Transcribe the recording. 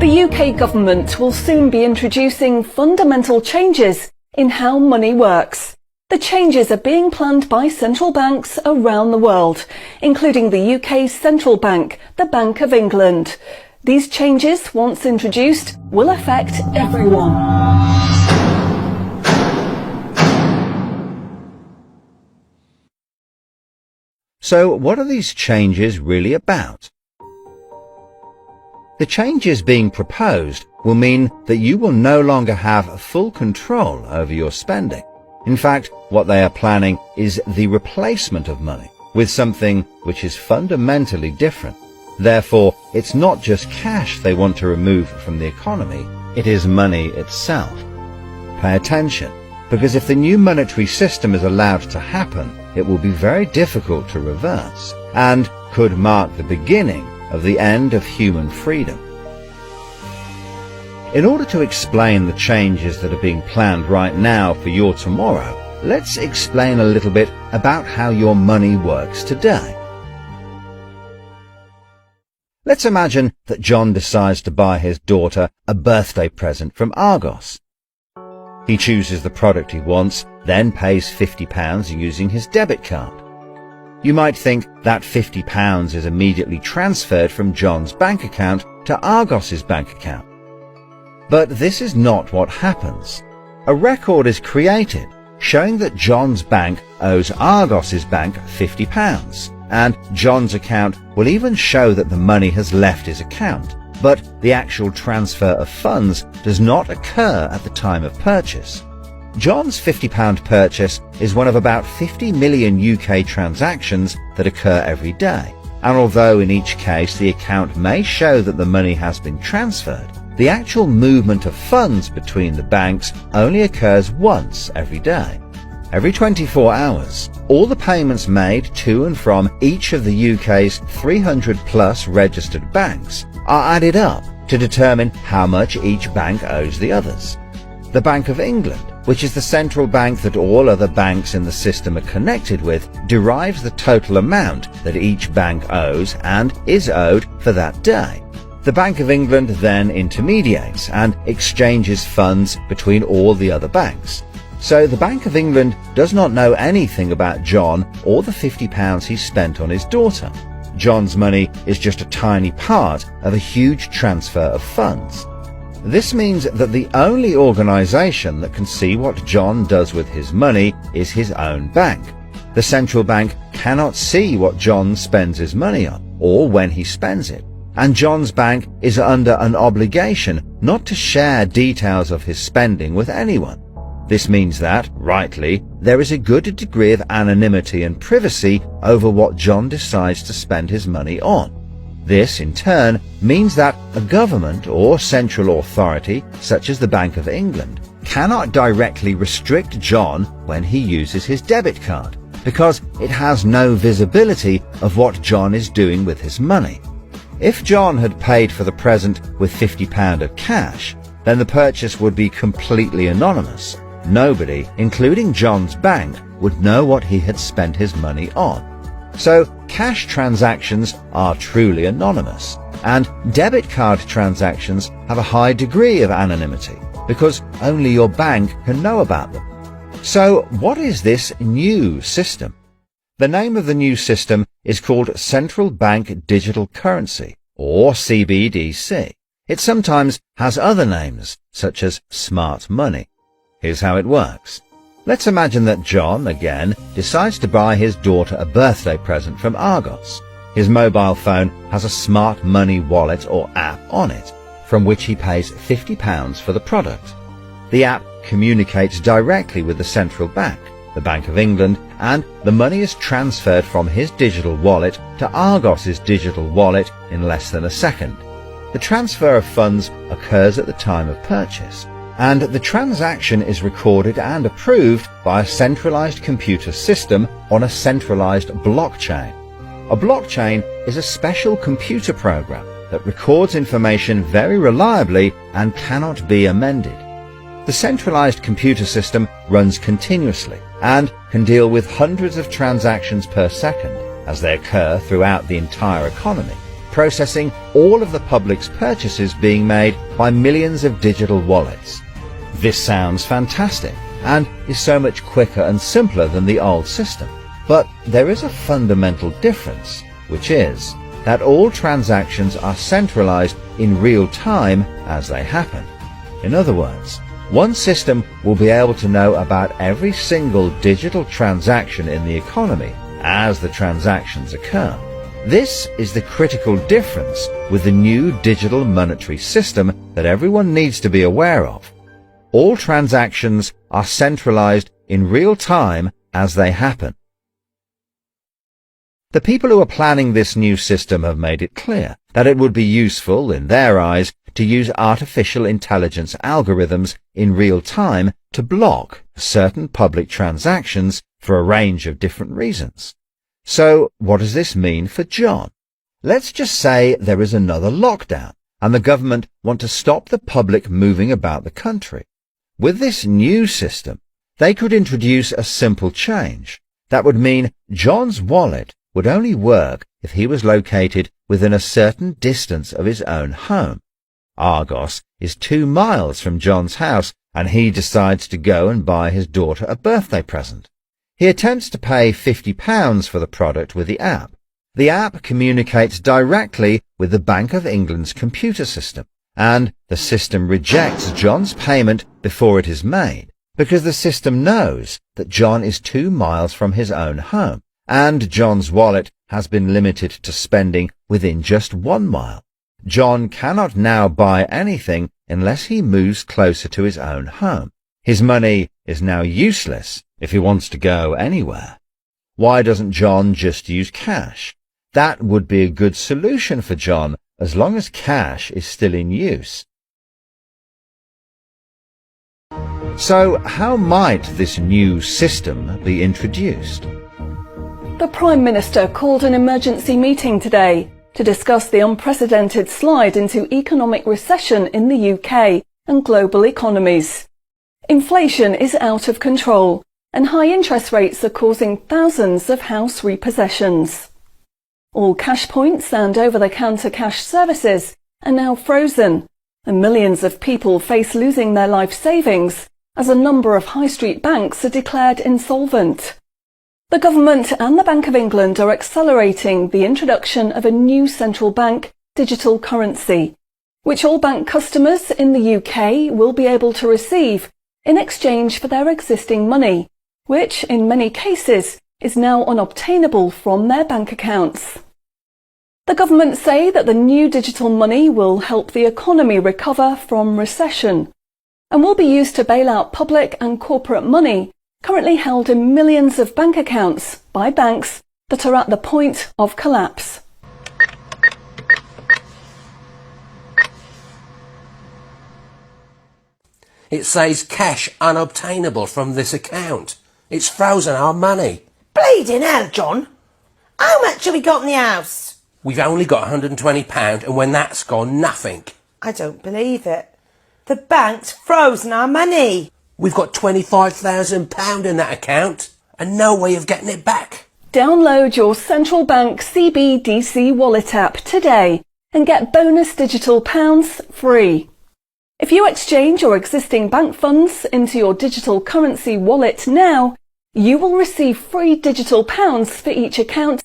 The UK government will soon be introducing fundamental changes in how money works. The changes are being planned by central banks around the world, including the UK's central bank, the Bank of England. These changes, once introduced, will affect everyone. So what are these changes really about? The changes being proposed will mean that you will no longer have full control over your spending. In fact, what they are planning is the replacement of money with something which is fundamentally different. Therefore, it's not just cash they want to remove from the economy, it is money itself. Pay attention, because if the new monetary system is allowed to happen, it will be very difficult to reverse, and could mark the beginning of the end of human freedom. In order to explain the changes that are being planned right now for your tomorrow, let's explain a little bit about how your money works today. Let's imagine that John decides to buy his daughter a birthday present from Argos. He chooses the product he wants, then pays £50 using his debit card. You might think that £50 is immediately transferred from John's bank account to Argos's bank account. But this is not what happens. A record is created showing that John's bank owes Argos's bank £50, and John's account will even show that the money has left his account, but the actual transfer of funds does not occur at the time of purchase. John's £50 purchase is one of about 50 million UK transactions that occur every day, and although in each case the account may show that the money has been transferred, the actual movement of funds between the banks only occurs once every day. Every 24 hours, all the payments made to and from each of the UK's 300 plus registered banks are added up to determine how much each bank owes the others. The Bank of England, which is the central bank that all other banks in the system are connected with, derives the total amount that each bank owes and is owed for that day. The Bank of England then intermediates and exchanges funds between all the other banks. So the Bank of England does not know anything about John or the £50 he spent on his daughter. John's money is just a tiny part of a huge transfer of funds. This means that the only organisation that can see what John does with his money is his own bank. The central bank cannot see what John spends his money on or when he spends it. And John's bank is under an obligation not to share details of his spending with anyone. This means that, rightly, there is a good degree of anonymity and privacy over what John decides to spend his money on. This, in turn, means that a government or central authority, such as the Bank of England, cannot directly restrict John when he uses his debit card, because it has no visibility of what John is doing with his money. If John had paid for the present with £50 of cash, then the purchase would be completely anonymous. Nobody, including John's bank, would know what he had spent his money on. So, cash transactions are truly anonymous, and debit card transactions have a high degree of anonymity, because only your bank can know about them. So, what is this new system? The name of the new system is called Central Bank Digital Currency, or Cbdc. It sometimes has other names, such as smart money. Here's how it works. Let's imagine that John, again, decides to buy his daughter a birthday present from Argos. His mobile phone has a smart money wallet or app on it, from which he pays £50 for the product. The app communicates directly with the central bank, the Bank of England, and the money is transferred from his digital wallet to Argos's digital wallet in less than a second. The transfer of funds occurs at the time of purchase, and the transaction is recorded and approved by a centralized computer system on a centralized blockchain. A blockchain is a special computer program that records information very reliably and cannot be amended. The centralized computer system runs continuously, and can deal with hundreds of transactions per second as they occur throughout the entire economy, processing all of the public's purchases being made by millions of digital wallets. This sounds fantastic and is so much quicker and simpler than the old system. But there is a fundamental difference, which is that all transactions are centralized in real time as they happen. In other words, one system will be able to know about every single digital transaction in the economy as the transactions occur. This is the critical difference with the new digital monetary system that everyone needs to be aware of. All transactions are centralized in real time as they happen. The people who are planning this new system have made it clear that it would be useful, in their eyes, to use artificial intelligence algorithms in real time to block certain public transactions for a range of different reasons. So, what does this mean for John? Let's just say there is another lockdown, and the government want to stop the public moving about the country. With this new system, they could introduce a simple change. That would mean John's wallet would only work if he was located within a certain distance of his own home. Argos is 2 miles from John's house, and he decides to go and buy his daughter a birthday present. He attempts to pay £50 for the product with the app. The app communicates directly with the Bank of England's computer system, and the system rejects John's payment before it is made, because the system knows that John is 2 miles from his own home, and John's wallet has been limited to spending within just 1 mile. John cannot now buy anything unless he moves closer to his own home. His money is now useless if he wants to go anywhere. Why doesn't John just use cash? That would be a good solution for John as long as cash is still in use. So how might this new system be introduced? The Prime Minister called an emergency meeting today to discuss the unprecedented slide into economic recession in the UK and global economies. Inflation is out of control, and high interest rates are causing thousands of house repossessions. All cash points and over-the-counter cash services are now frozen, and millions of people face losing their life savings as a number of high street banks are declared insolvent. The government and the Bank of England are accelerating the introduction of a new central bank digital currency, which all bank customers in the UK will be able to receive in exchange for their existing money, which in many cases is now unobtainable from their bank accounts. The government say that the new digital money will help the economy recover from recession and will be used to bail out public and corporate money currently held in millions of bank accounts by banks that are at the point of collapse. It says cash unobtainable from this account. It's frozen our money. Bleeding hell, John. How much have we got in the house? We've only got £120, and when that's gone, nothing. I don't believe it. The bank's frozen our money. We've got £25,000 in that account, and no way of getting it back. Download your central bank Cbdc wallet app today and get bonus digital pounds free. If you exchange your existing bank funds into your digital currency wallet now, you will receive free digital pounds for each account